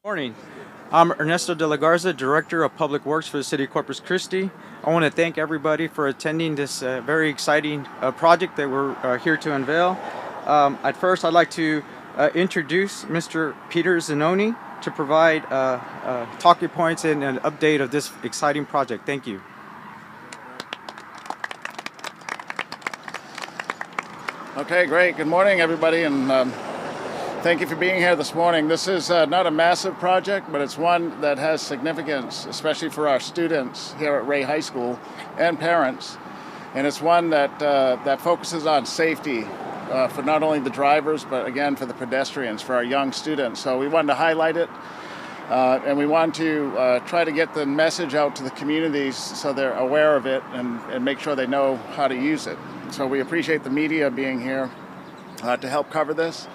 Morning. I'm Ernesto de la Garza, Director of Public Works for the City of Corpus Christi. I want to thank everybody for attending this very exciting project that we're here to unveil. At first, I'd like to introduce Mr. Peter Zanoni to provide talking points and an update of this exciting project. Thank you. Okay, great. Good morning, everybody, and thank you for being here this morning. This is not a massive project, but it's one that has significance, especially for our students here at Ray High School and parents. And it's one that focuses on safety for not only the drivers, but again for the pedestrians, for our young students. So we wanted to highlight it, and we want to try to get the message out to the communities so they're aware of it and make sure they know how to use it. So we appreciate the media being here to help cover this.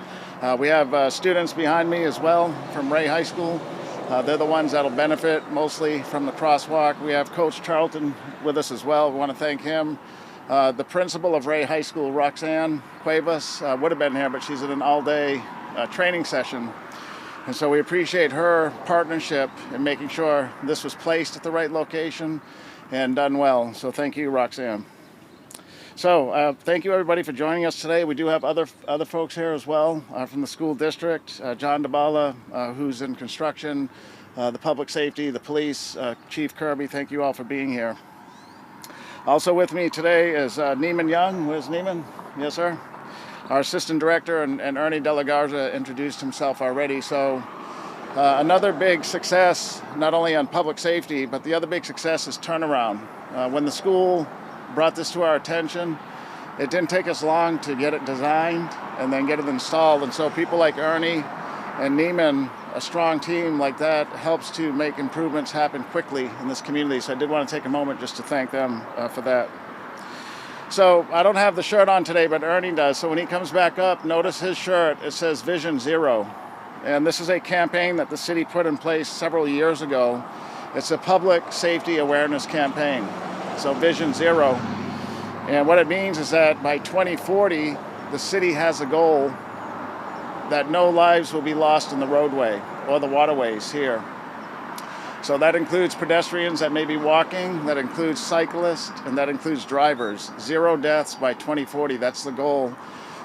We have students behind me as well from Ray High School. They're the ones that'll benefit mostly from the crosswalk. We have Coach Charlton with us as well. We want to thank him. The principal of Ray High School, Roxanne Cuevas, would have been here, but she's at an all-day training session. And so we appreciate her partnership in making sure this was placed at the right location and done well. So thank you, Roxanne. So thank you everybody for joining us today. We do have other folks here as well from the school district. John DeBala, who's in construction, the public safety, the police, Chief Kirby, thank you all for being here. Also with me today is Neiman Young. Where's Neiman? Yes, sir. Our assistant director, and Ernie De La Garza introduced himself already. So another big success, not only on public safety, but the other big success is turnaround. When the school brought this to our attention, it didn't take us long to get it designed and then get it installed. And so people like Ernie and Neiman, a strong team like that, helps to make improvements happen quickly in this community. So I did want to take a moment just to thank them for that. So I don't have the shirt on today, but Ernie does. So when he comes back up, notice his shirt, it says Vision Zero. And this is a campaign that the city put in place several years ago. It's a public safety awareness campaign. So Vision Zero. And what it means is that by 2040, the city has a goal that no lives will be lost in the roadway or the waterways here. So that includes pedestrians that may be walking, that includes cyclists, and that includes drivers. 0 deaths by 2040, that's the goal.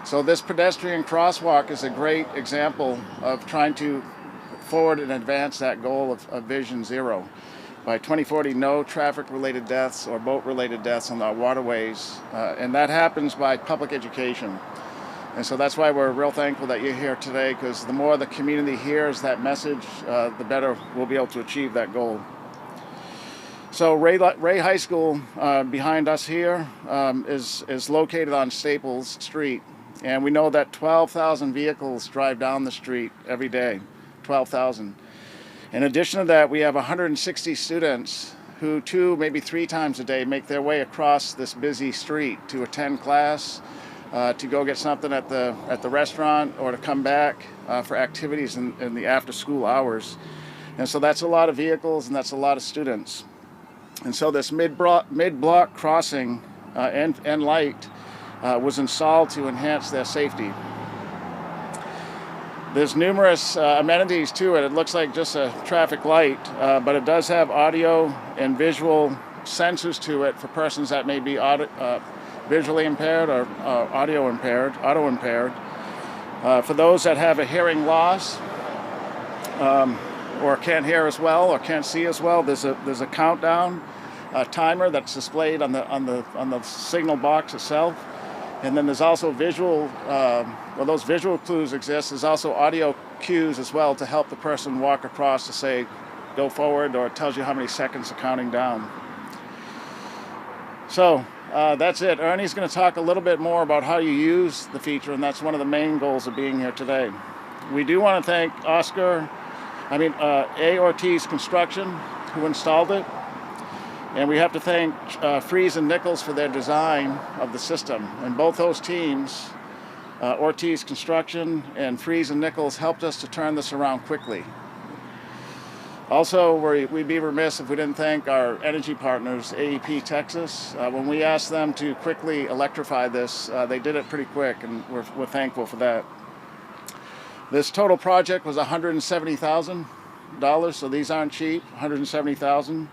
So this pedestrian crosswalk is a great example of trying to forward and advance that goal of Vision Zero. By 2040, no traffic-related deaths or boat-related deaths on our waterways, and that happens by public education. And so that's why we're real thankful that you're here today, because the more the community hears that message, the better we'll be able to achieve that goal. So Ray High School, behind us here, is located on Staples Street, and we know that 12,000 vehicles drive down the street every day, 12,000. In addition to that, we have 160 students who 2, maybe 3 times a day make their way across this busy street to attend class, to go get something at the restaurant, or to come back for activities in the after-school hours. And so that's a lot of vehicles, and that's a lot of students. And so this mid-block crossing and light was installed to enhance their safety. There's numerous amenities to it. It looks like just a traffic light, but it does have audio and visual sensors to it for persons that may be visually impaired or auto impaired. For those that have a hearing loss or can't hear as well or can't see as well, there's a countdown timer that's displayed on the signal box itself. And then there's also visual, those visual clues exist. There's also audio cues as well to help the person walk across to say, go forward, or it tells you how many seconds are counting down. So that's it. Ernie's going to talk a little bit more about how you use the feature, and that's one of the main goals of being here today. We do want to thank A. Ortiz Construction, who installed it. And we have to thank Fries and Nichols for their design of the system. And both those teams, Ortiz Construction and Fries and Nichols, helped us to turn this around quickly. Also, we'd be remiss if we didn't thank our energy partners, AEP Texas. When we asked them to quickly electrify this, they did it pretty quick, and we're thankful for that. This total project was $170,000. so these aren't cheap, $170,000.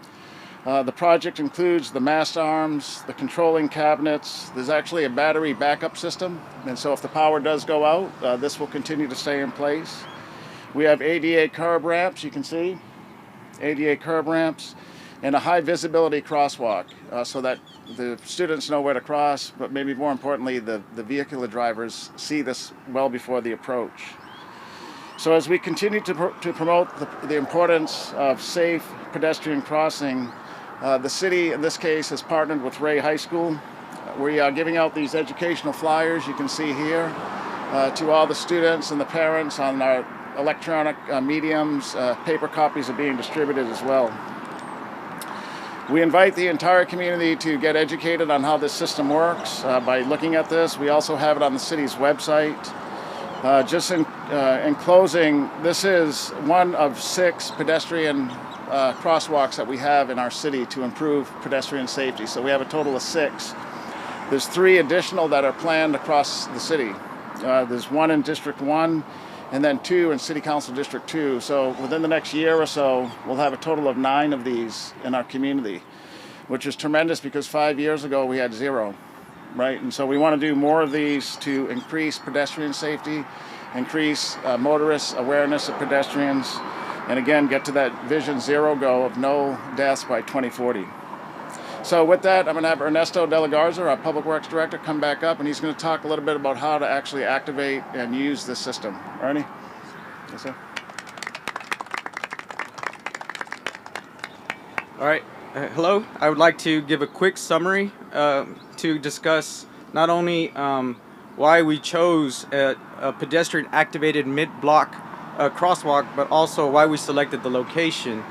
The project includes the mast arms, the controlling cabinets. There's actually a battery backup system, and so if the power does go out, this will continue to stay in place. We have ADA curb ramps, you can see, ADA curb ramps, and a high visibility crosswalk so that the students know where to cross, but maybe more importantly, the vehicular drivers see this well before the approach. So as we continue to promote the importance of safe pedestrian crossing, the city, in this case, has partnered with Ray High School. We are giving out these educational flyers, you can see here, to all the students and the parents on our electronic mediums. Paper copies are being distributed as well. We invite the entire community to get educated on how this system works by looking at this. We also have it on the city's website. Just in closing, this is one of 6 pedestrian crosswalks that we have in our city to improve pedestrian safety. So we have a total of 6. There's 3 additional that are planned across the city. There's 1 in District 1 and then 2 in City Council District 2. So within the next year or so, we'll have a total of 9 of these in our community, which is tremendous because 5 years ago we had 0, right? And so we want to do more of these to increase pedestrian safety, increase motorists' awareness of pedestrians, and again, get to that Vision Zero goal of no deaths by 2040. So with that, I'm going to have Ernesto De La Garza, our Public Works Director, come back up, and he's going to talk a little bit about how to actually activate and use this system. Ernie? Yes, sir. All right. Hello. I would like to give a quick summary to discuss not only why we chose a pedestrian-activated mid-block crosswalk, but also why we selected the location.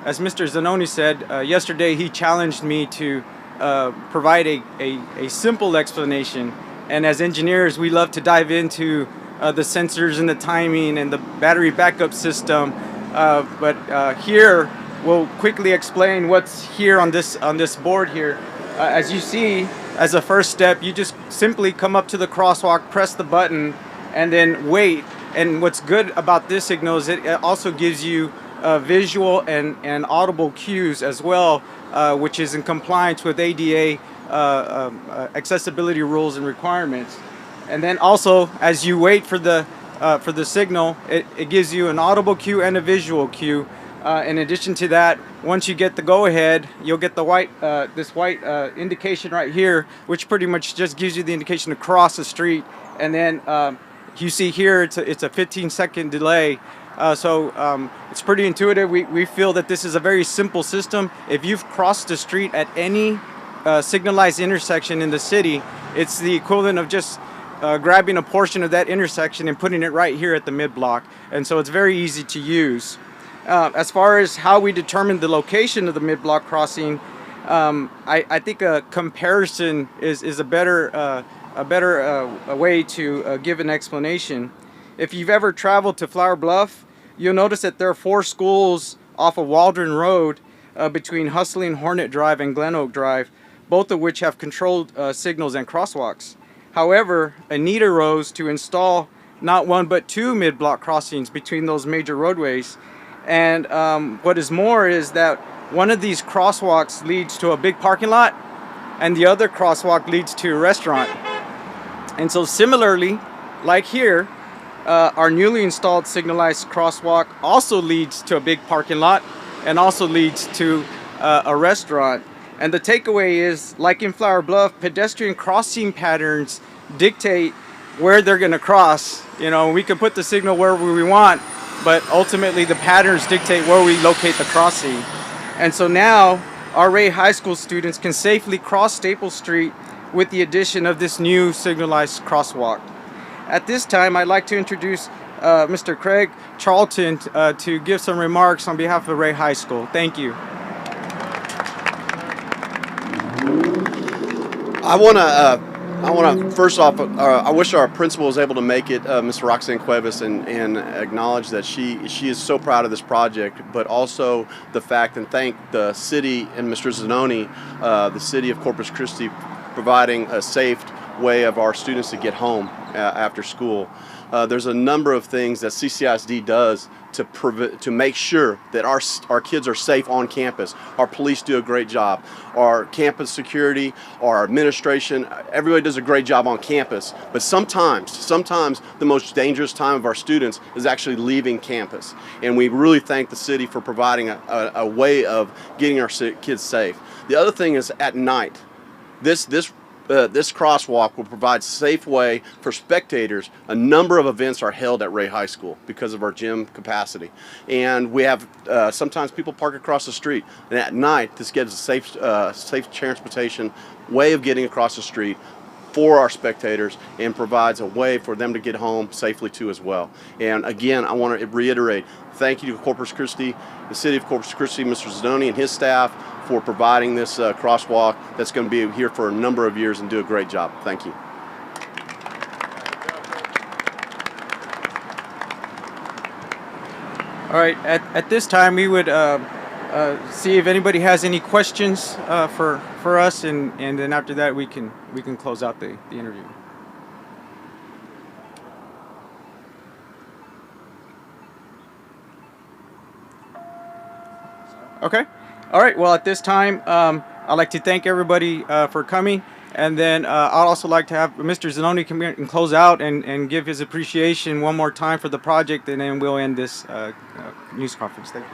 As Mr. Zanoni said, yesterday he challenged me to provide a simple explanation. And as engineers, we love to dive into the sensors and the timing and the battery backup system. But here, we'll quickly explain what's here on this board here. As you see, as a first step, you just simply come up to the crosswalk, press the button, and then wait. And what's good about this signal is it also gives you visual and audible cues as well, which is in compliance with ADA accessibility rules and requirements. And then also, as you wait for the signal, it gives you an audible cue and a visual cue. In addition to that, once you get the go-ahead, you'll get the this white indication right here, which pretty much just gives you the indication to cross the street. And then you see here, it's a 15-second delay. So it's pretty intuitive. We feel that this is a very simple system. If you've crossed the street at any signalized intersection in the city, it's the equivalent of just grabbing a portion of that intersection and putting it right here at the mid-block. And so it's very easy to use. As far as how we determine the location of the mid-block crossing, I think a comparison is a better way to give an explanation. If you've ever traveled to Flower Bluff, you'll notice that there are 4 schools off of Waldron Road between Hustling Hornet Drive and Glen Oak Drive, both of which have controlled signals and crosswalks. However, a need arose to install not 1 but 2 mid-block crossings between those major roadways. And what is more is that one of these crosswalks leads to a big parking lot and the other crosswalk leads to a restaurant. And so similarly, like here, our newly installed signalized crosswalk also leads to a big parking lot and also leads to a restaurant. And the takeaway is, like in Flower Bluff, pedestrian crossing patterns dictate where they're going to cross. You know, we can put the signal wherever we want, but ultimately the patterns dictate where we locate the crossing. And so now our Ray High School students can safely cross Staples Street with the addition of this new signalized crosswalk. At this time, I'd like to introduce Mr. Craig Charlton to give some remarks on behalf of Ray High School. Thank you. I want to first off, I wish our principal was able to make it, Ms. Roxanne Cuevas, and acknowledge that she is so proud of this project, but also the fact and thank the city and Mr. Zanoni, the city of Corpus Christi, providing a safe way of our students to get home after school. There's a number of things that CCISD does to make sure that our kids are safe on campus. Our police do a great job. Our campus security, our administration, everybody does a great job on campus. But sometimes the most dangerous time of our students is actually leaving campus. And we really thank the city for providing a way of getting our kids safe. The other thing is at night. This crosswalk will provide a safe way for spectators. A number of events are held at Ray High School because of our gym capacity. And we have, sometimes people park across the street. And at night, this gives a safe transportation way of getting across the street for our spectators and provides a way for them to get home safely too as well. And again, I want to reiterate, thank you to Corpus Christi, the city of Corpus Christi, Mr. Zanoni and his staff for providing this crosswalk that's going to be here for a number of years and do a great job. Thank you. All right, at this time we would see if anybody has any questions for us, and then after that we can close out the interview. Okay. All right. Well, at this time, I'd like to thank everybody for coming, and then I'd also like to have Mr. Zanoni come here and close out and give his appreciation one more time for the project, and then we'll end this news conference. Thank you.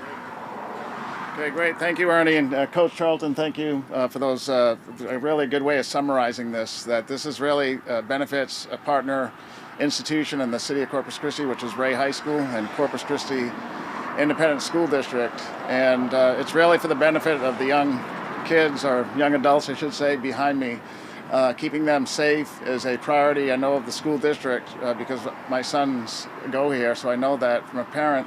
Okay, great. Thank you, Ernie, and Coach Charlton. Thank you for those a really good way of summarizing this. That this is really benefits a partner institution in the city of Corpus Christi, which is Ray High School and Corpus Christi Independent School District, and it's really for the benefit of the young kids, or young adults I should say, behind me. Keeping them safe is a priority. I know of the school district because my sons go here, so I know that from a parent.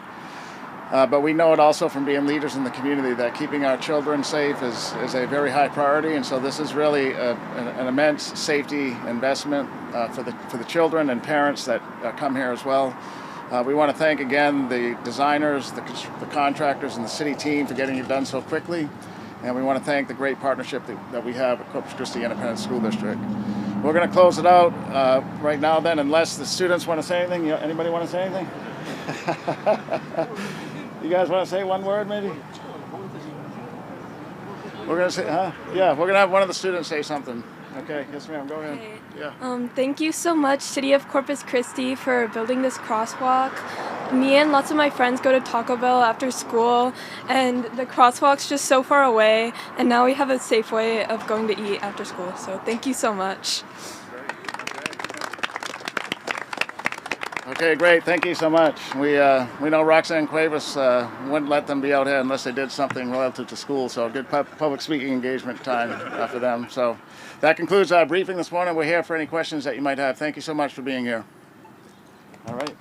But we know it also from being leaders in the community that keeping our children safe is a very high priority, and so this is really an immense safety investment for the children and parents that come here as well. We want to thank again the designers, the contractors, and the city team for getting it done so quickly. And we want to thank the great partnership that we have at Corpus Christi Independent School District. We're going to close it out right now then, unless the students want to say anything. Anybody want to say anything? You guys want to say one word maybe? We're going to say, yeah, we're going to have one of the students say something. Okay, yes ma'am, go ahead. Okay. Yeah. Thank you so much, City of Corpus Christi, for building this crosswalk. Me and lots of my friends go to Taco Bell after school, and the crosswalk's just so far away, and now we have a safe way of going to eat after school, so thank you so much. Okay, great. Thank you so much. We know Roxanne Cuevas wouldn't let them be out here unless they did something relative to school, so a good public speaking engagement time for them. So that concludes our briefing this morning. We're here for any questions that you might have. Thank you so much for being here. All right.